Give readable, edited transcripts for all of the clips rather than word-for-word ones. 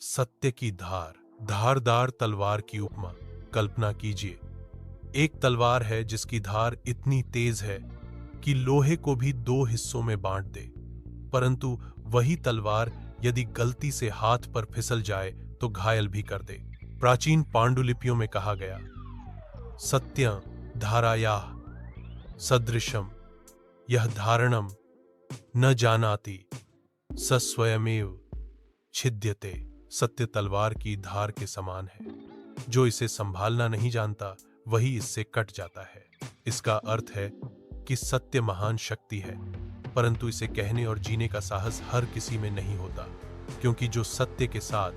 सत्य की धार, धारदार तलवार की उपमा कल्पना कीजिए। एक तलवार है जिसकी धार इतनी तेज है कि लोहे को भी दो हिस्सों में बांट दे, परंतु वही तलवार यदि गलती से हाथ पर फिसल जाए तो घायल भी कर दे। प्राचीन पांडुलिपियों में कहा गया, सत्यं धारायाः सदृशम यह धारणम न जानाति स स्वयमेव छिद्यते। सत्य तलवार की धार के समान है, जो इसे संभालना नहीं जानता वही इससे कट जाता है। इसका अर्थ है कि सत्य महान शक्ति है, परंतु इसे कहने और जीने का साहस हर किसी में नहीं होता, क्योंकि जो सत्य के साथ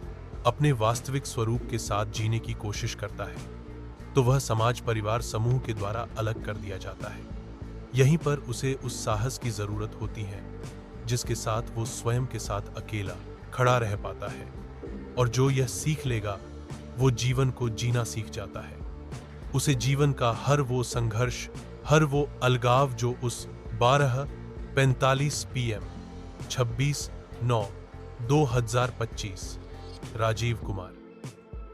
अपने वास्तविक स्वरूप के साथ जीने की कोशिश करता है तो वह समाज, परिवार, समूह के द्वारा अलग कर दिया जाता है। यहीं पर उसे उस साहस की जरूरत होती है जिसके साथ वो स्वयं के साथ अकेला खड़ा रह पाता है, और जो यह सीख लेगा वो जीवन को जीना सीख जाता है। उसे जीवन का हर वो संघर्ष, हर वो अलगाव जो उस 12:45 PM 26/9/2025 राजीव कुमार।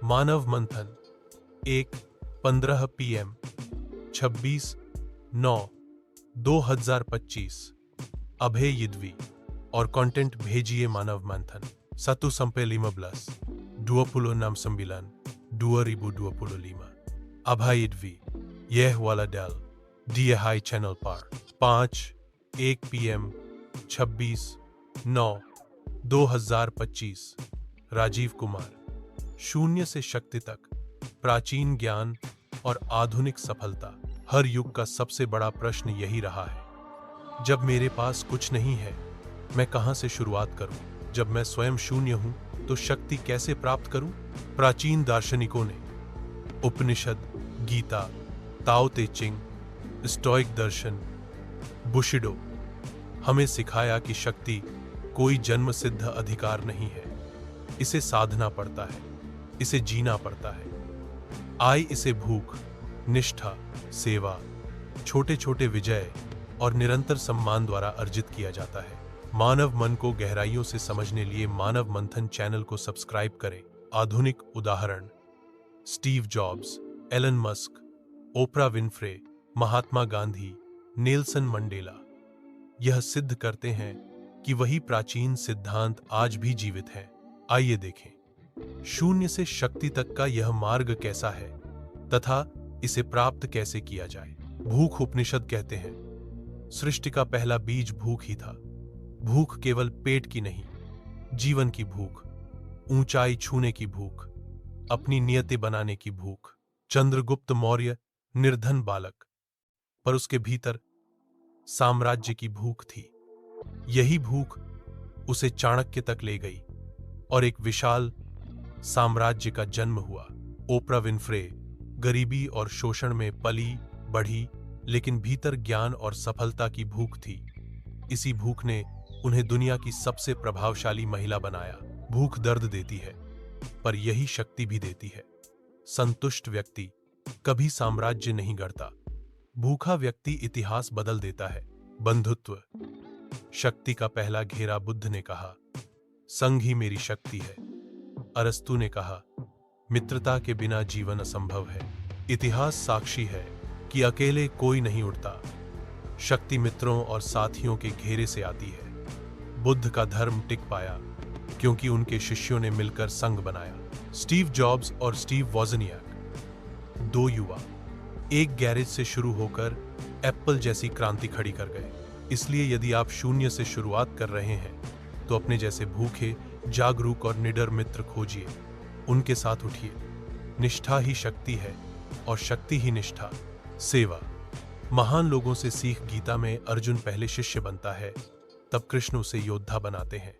मानव मंथन 1:15 PM 26/9/2025 अभय यिदवी। और कंटेंट भेजिए मानव मंथन 1:45 20 नाम संबिलान 2025 अभय यिदवी। यह वाला डाल दिए हाई चैनल पर 5:1 PM 26/9/2025 राजीव कुमार। शून्य से शक्ति तक, प्राचीन ज्ञान और आधुनिक सफलता। हर युग का सबसे बड़ा प्रश्न यही रहा है, जब मेरे पास कुछ नहीं है मैं कहां से शुरुआत करूं? जब मैं स्वयं शून्य हूं तो शक्ति कैसे प्राप्त करूं? प्राचीन दार्शनिकों ने उपनिषद, गीता, ताओ ते चिंग, स्टोइक दर्शन, बुशिडो हमें सिखाया कि शक्ति कोई जन्म सिद्ध अधिकार नहीं है। इसे साधना पड़ता है, इसे जीना पड़ता है। इसे भूख, निष्ठा, सेवा, छोटे छोटे विजय और निरंतर सम्मान द्वारा अर्जित किया जाता है। मानव मन को गहराइयों से समझने लिए मानव मंथन चैनल को सब्सक्राइब करें। आधुनिक उदाहरण, Steve Jobs, Elon Musk, Oprah Winfrey, Mahatma Gandhi, Nelson Mandela यह सिद्ध करते हैं कि वही प्राचीन सिद्धांत आज भी जीवित हैं। आइए देखें शून्य से शक्ति तक का यह मार्ग कैसा है तथा इसे प्राप्त कैसे किया जाए। भूख, उपनिषद कहते हैं, सृष्टि का पहला बीज भूख ही था। भूख केवल पेट की नहीं, जीवन की भूख, ऊंचाई छूने की भूख, अपनी नियति बनाने की भूख। चंद्रगुप्त मौर्य निर्धन बालक, पर उसके भीतर साम्राज्य की भूख थी। यही भूख उसे चाणक्य तक ले गई और एक विशाल साम्राज्य का जन्म हुआ। ओपरा विनफ्रे गरीबी और शोषण में पली बढ़ी, लेकिन भीतर ज्ञान और सफलता की भूख थी। इसी भूख ने उन्हें दुनिया की सबसे प्रभावशाली महिला बनाया। भूख दर्द देती है, पर यही शक्ति भी देती है। संतुष्ट व्यक्ति कभी साम्राज्य नहीं गढ़ता, भूखा व्यक्ति इतिहास बदल देता है। बंधुत्व, शक्ति का पहला घेरा। बुद्ध ने कहा, संघ ही मेरी शक्ति है। अरस्तु ने कहा, मित्रता के बिना जीवन असंभव है। इतिहास साक्षी है कि अकेले कोई नहीं उड़ता, शक्ति मित्रों और साथियों के घेरे से आती है। बुद्ध का धर्म टिक पाया क्योंकि उनके शिष्यों ने मिलकर संघ बनाया। स्टीव जॉब्स और स्टीव वॉजनियाक, दो युवा, एक गैरेज से शुरू होकर एप्पल जैसी क्रांति खड़ी कर गए। इसलिए यदि आप शून्य से शुरुआत कर रहे हैं तो अपने जैसे भूखे, जागरूक और निडर मित्र खोजिए, उनके साथ उठिए। निष्ठा ही शक्ति है और शक्ति ही निष्ठा। सेवा, महान लोगों से सीख। गीता में अर्जुन पहले शिष्य बनता है, तब कृष्ण उसे योद्धा बनाते हैं।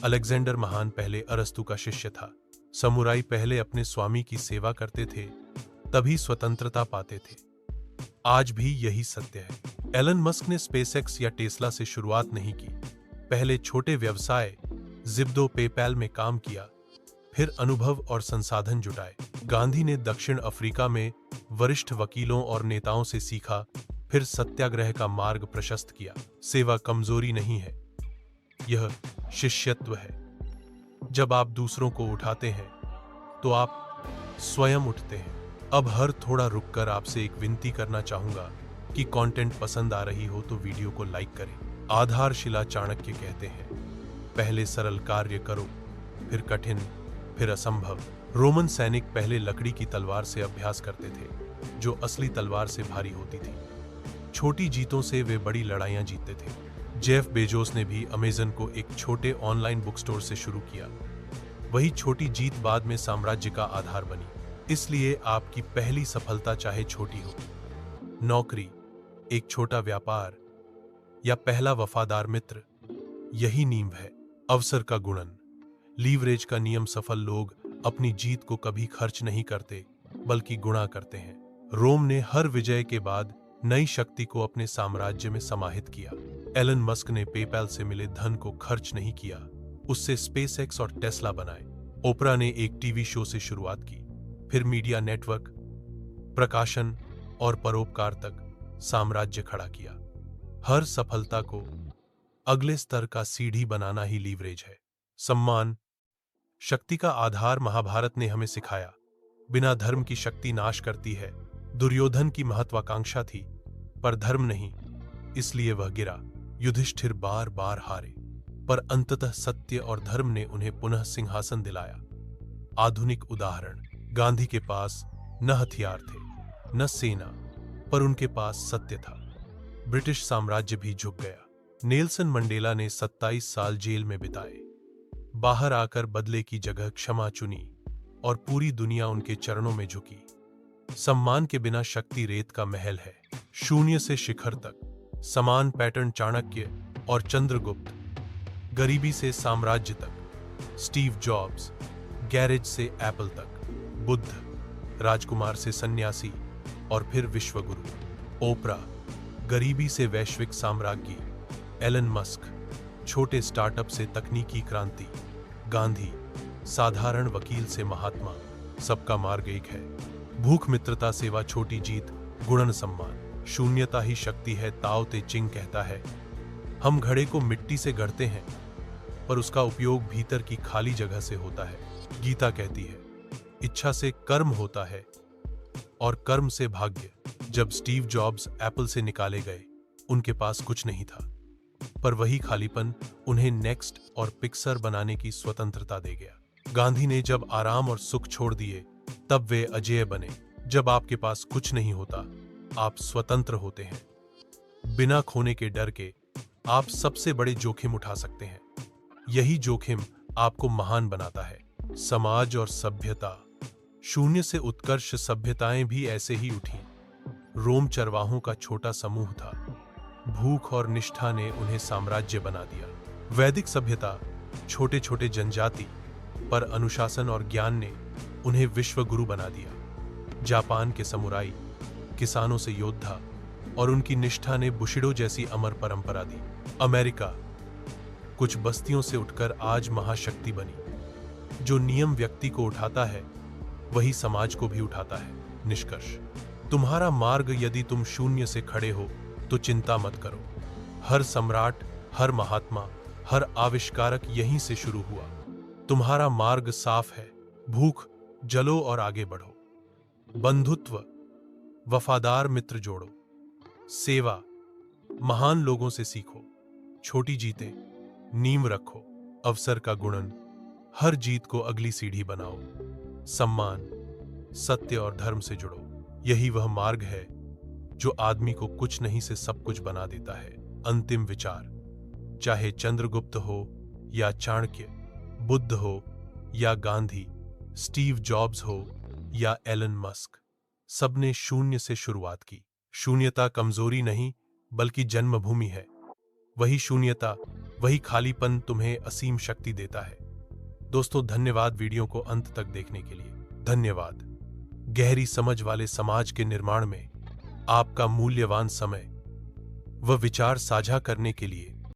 अलेक्जेंडर महान पहले अरस्तु का शिष्य था। समुराई पहले अपने स्वामी की सेवा करते थे, तभी स्वतंत्रता पाते थे। आज भी यही सत्य है। एलन मस्क ने स्पेसएक्स या टेस्ला से शुरुआत नहीं की। पहले छोटे व्यवसाय जिब्दो, पेपैल में काम किया, फिर अनुभव और संसाधन जुटाए। गांधी ने दक्षिण अफ्रीका में वरिष्ठ वकीलों और नेताओं से सीखा, फिर सत्याग्रह का मार्ग प्रशस्त किया। सेवा कमजोरी नहीं है, यह शिष्यत्व है। जब आप दूसरों को उठाते हैं तो आप स्वयं उठते हैं। अब हर थोड़ा रुककर आपसे एक विनती करना चाहूंगा कि कंटेंट पसंद आ रही हो तो वीडियो को लाइक करें। आधारशिला चाणक्य कहते हैं, पहले सरल कार्य करो, फिर कठिन, फिर असंभव। रोमन सैनिक पहले लकड़ी की तलवार से अभ्यास करते थे, जो असली तलवार से भारी होती थी। छोटी जीतों से वे बड़ी लड़ाइयां जीतते थे। जेफ बेजोस ने भी अमेजन को एक छोटे ऑनलाइन बुक स्टोर से शुरू किया। वही छोटी जीत बाद में साम्राज्य का आधार बनी। इसलिए आपकी पहली सफलता चाहे छोटी हो, नौकरी, एक छोटा व्यापार या पहला वफादार मित्र, यही नींव है अवसर का गुणन। लीवरेज का नियम सफल लोग अपनी जीत को कभी खर्च नहीं करते बल्कि गुणा करते हैं। रोम ने हर विजय के बाद नई शक्ति को अपने साम्राज्य में समाहित किया। एलन मस्क ने पेपैल से मिले धन को खर्च नहीं किया, उससे स्पेसएक्स और टेस्ला बनाए। ओपरा ने एक टीवी शो से शुरुआत की, फिर मीडिया नेटवर्क, प्रकाशन और परोपकार तक साम्राज्य खड़ा किया। हर सफलता को अगले स्तर का सीढ़ी बनाना ही लीवरेज है। सम्मान शक्ति का आधार महाभारत ने हमें सिखाया। बिना धर्म की शक्ति नाश करती है। दुर्योधन की महत्वाकांक्षा थी पर धर्म नहीं, इसलिए वह गिरा। युधिष्ठिर बार बार हारे पर अंततः सत्य और धर्म ने उन्हें पुनः सिंहासन दिलाया। आधुनिक उदाहरण, गांधी के पास न हथियार थे न सेना, पर उनके पास सत्य था। ब्रिटिश साम्राज्य भी झुक गया। नेल्सन मंडेला ने 27 साल जेल में बिताए, बाहर आकर बदले की जगह क्षमा चुनी और पूरी दुनिया उनके चरणों में झुकी। सम्मान के बिना शक्ति रेत का महल है। शून्य से शिखर तक समान पैटर्न चाणक्य और चंद्रगुप्त, गरीबी से साम्राज्य तक स्टीव जॉब्स, गैरेज से एप्पल तक, बुद्ध, राजकुमार से सन्यासी और फिर विश्वगुरु। ओपरा, गरीबी से वैश्विक साम्राज्ञी। एलन मस्क, छोटे स्टार्टअप से तकनीकी क्रांति। गांधी, साधारण वकील से महात्मा। सबका मार्ग एक है, भूख, मित्रता, सेवा, छोटी जीत, गुणन, सम्मान। शून्यता ही शक्ति है, ताओ ते चिंग कहता है। हम घड़े को मिट्टी से गढ़ते हैं पर उसका उपयोग भीतर की खाली जगह से होता है। गीता कहती है, इच्छा से कर्म होता है और कर्म से भाग्य। जब स्टीव जॉब्स एप्पल से निकाले गए, उनके पास कुछ नहीं था, पर वही खालीपन उन्हें नेक्स्ट और पिक्सर बनाने की स्वतंत्रता दे गया। गांधी ने जब आराम और सुख छोड़ दिए, तब वे अजेय बने। जब आपके पास कुछ नहीं होता, आप स्वतंत्र होते हैं। बिना खोने के डर के आप सबसे बड़े जोखिम उठा सकते हैं। यही जोखिम आपको महान बनाता है। समाज और सभ्यता, शून्य से उत्कर्ष सभ्यताएं भी ऐसे ही उठी। रोम चरवाहों का छोटा समूह था, भूख और निष्ठा ने उन्हें साम्राज्य बना दिया। वैदिक सभ्यता, छोटे छोटे जनजाति, पर अनुशासन और ज्ञान ने उन्हें विश्वगुरु बना दिया। जापान के समुराई, किसानों से योद्धा, और उनकी निष्ठा ने बुशिडो जैसी अमर परंपरा दी। अमेरिका, कुछ बस्तियों से उठकर आज महाशक्ति बनी। जो नियम व्यक्ति को उठाता है, वही समाज को भी उठाता है। निष्कर्ष, तुम्हारा मार्ग, यदि तुम शून्य से खड़े हो तो चिंता मत करो। हर सम्राट, हर महात्मा, हर आविष्कारक यहीं से शुरू हुआ। तुम्हारा मार्ग साफ है। भूख जलो और आगे बढ़ो। बंधुत्व, वफादार मित्र जोड़ो। सेवा, महान लोगों से सीखो। छोटी जीतें, नींव रखो। अवसर का गुणन, हर जीत को अगली सीढ़ी बनाओ। सम्मान, सत्य और धर्म से जुड़ो। यही वह मार्ग है जो आदमी को कुछ नहीं से सब कुछ बना देता है। अंतिम विचार, चाहे चंद्रगुप्त हो या चाणक्य, बुद्ध हो या गांधी, स्टीव जॉब्स हो या एलन मस्क, सबने शून्य से शुरुआत की। शून्यता कमजोरी नहीं बल्कि जन्मभूमि है। वही शून्यता, वही खालीपन तुम्हें असीम शक्ति देता है। दोस्तों, धन्यवाद वीडियो को अंत तक देखने के लिए। धन्यवाद। गहरी समझ वाले समाज के निर्माण में आपका मूल्यवान समय व विचार साझा करने के लिए